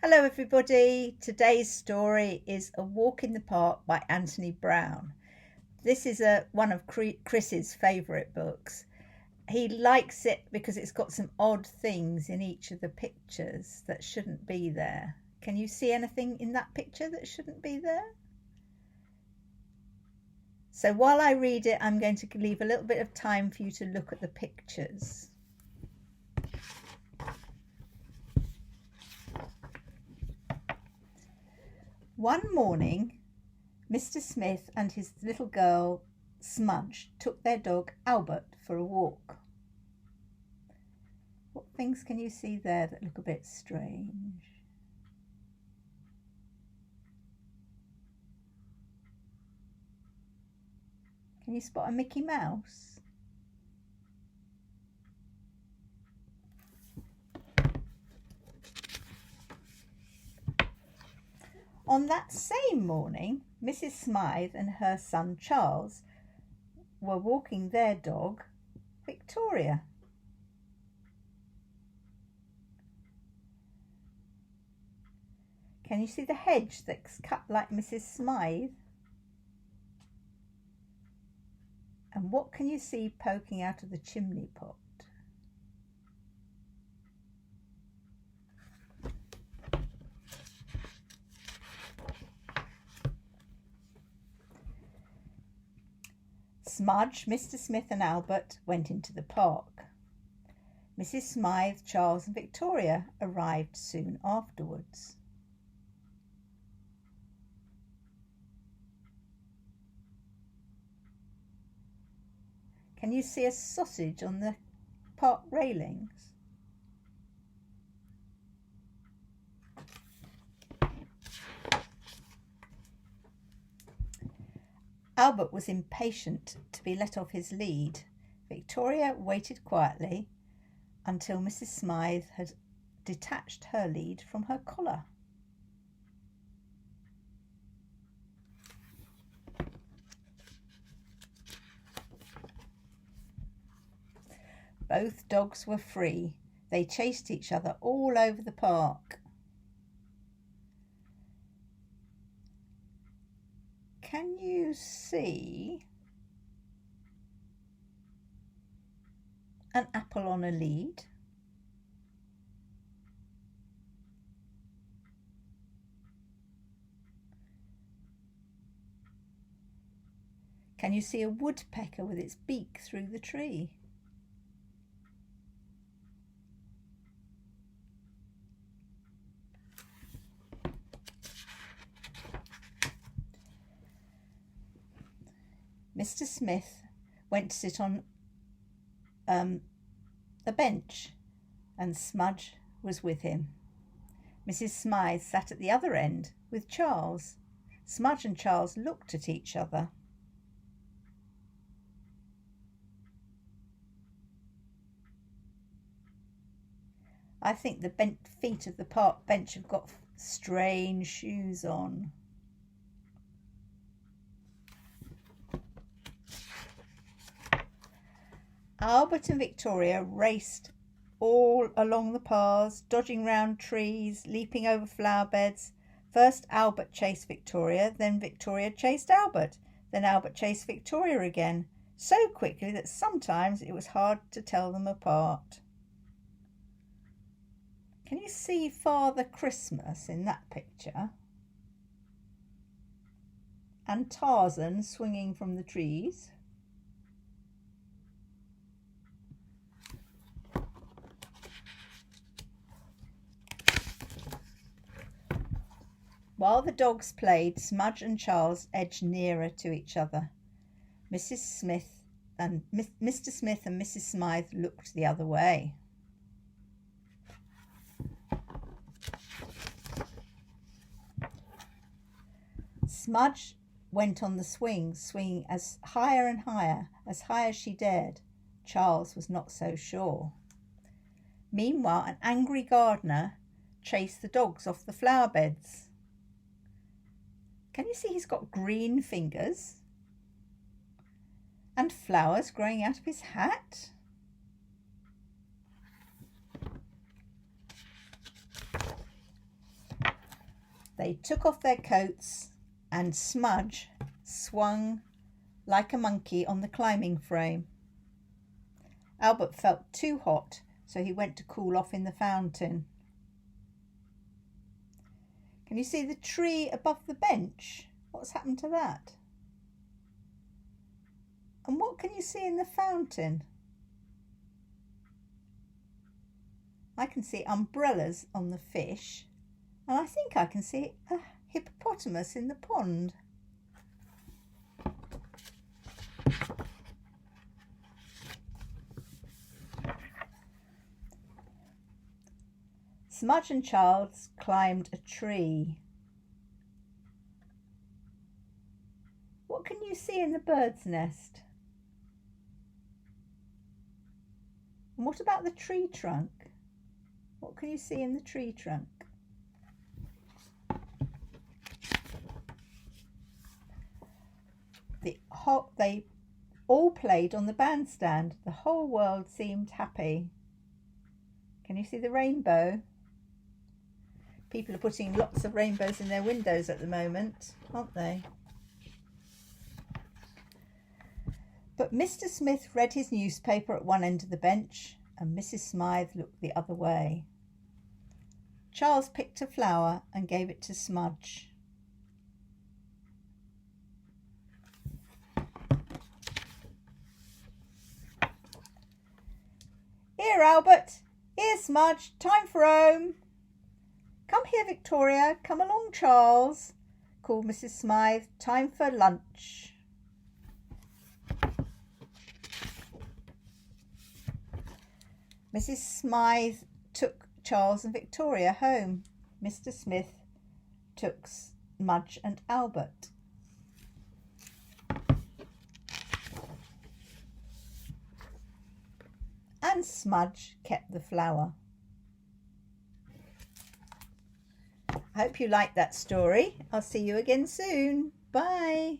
Hello everybody, today's story is A Walk in the Park by Anthony Brown. This is one of Chris's favourite books. He likes it because it's got some odd things in each of the pictures that shouldn't be there. Can you see anything in that picture that shouldn't be there? So while I read it, I'm going to leave a little bit of time for you to look at the pictures. One morning, Mr. Smith and his little girl, Smudge, took their dog, Albert, for a walk. What things can you see there that look a bit strange? Can you spot a Mickey Mouse? On that same morning, Mrs. Smythe and her son Charles were walking their dog, Victoria. Can you see the hedge that's cut like Mrs. Smythe? And what can you see poking out of the chimney pot? Smudge, Mr. Smith and Albert went into the park. Mrs. Smythe, Charles and Victoria arrived soon afterwards. Can you see a sausage on the park railings? Albert was impatient to be let off his lead. Victoria waited quietly until Mrs. Smythe had detached her lead from her collar. Both dogs were free. They chased each other all over the park. Can you see an apple on a lead? Can you see a woodpecker with its beak through the tree? Mr. Smith went to sit on a bench, and Smudge was with him. Mrs. Smythe sat at the other end with Charles. Smudge and Charles looked at each other. I think the bent feet of the park bench have got strange shoes on. Albert and Victoria raced all along the paths, dodging round trees, leaping over flower beds. First Albert chased Victoria, then Victoria chased Albert, then Albert chased Victoria again, so quickly that sometimes it was hard to tell them apart. Can you see Father Christmas in that picture? And Tarzan swinging from the trees? While the dogs played, Smudge and Charles edged nearer to each other. Mr. Smith and Mrs. Smythe looked the other way. Smudge went on the swing, swinging as higher and higher, as high as she dared. Charles was not so sure. Meanwhile, an angry gardener chased the dogs off the flower beds. Can you see he's got green fingers? And flowers growing out of his hat? They took off their coats and Smudge swung like a monkey on the climbing frame. Albert felt too hot, so he went to cool off in the fountain. Can you see the tree above the bench? What's happened to that? And what can you see in the fountain? I can see umbrellas on the fish, and I think I can see a hippopotamus in the pond. Smudge and Charles climbed a tree. What can you see in the bird's nest? And what about the tree trunk? What can you see in the tree trunk? They all played on the bandstand. The whole world seemed happy. Can you see the rainbow? People are putting lots of rainbows in their windows at the moment, aren't they? But Mr. Smith read his newspaper at one end of the bench, and Mrs. Smythe looked the other way. Charles picked a flower and gave it to Smudge. Here, Albert. Here, Smudge. Time for home. Come here, Victoria. Come along, Charles, called Mrs. Smythe. Time for lunch. Mrs. Smythe took Charles and Victoria home. Mr. Smith took Smudge and Albert. And Smudge kept the flower. I hope you liked that story. I'll see you again soon. Bye.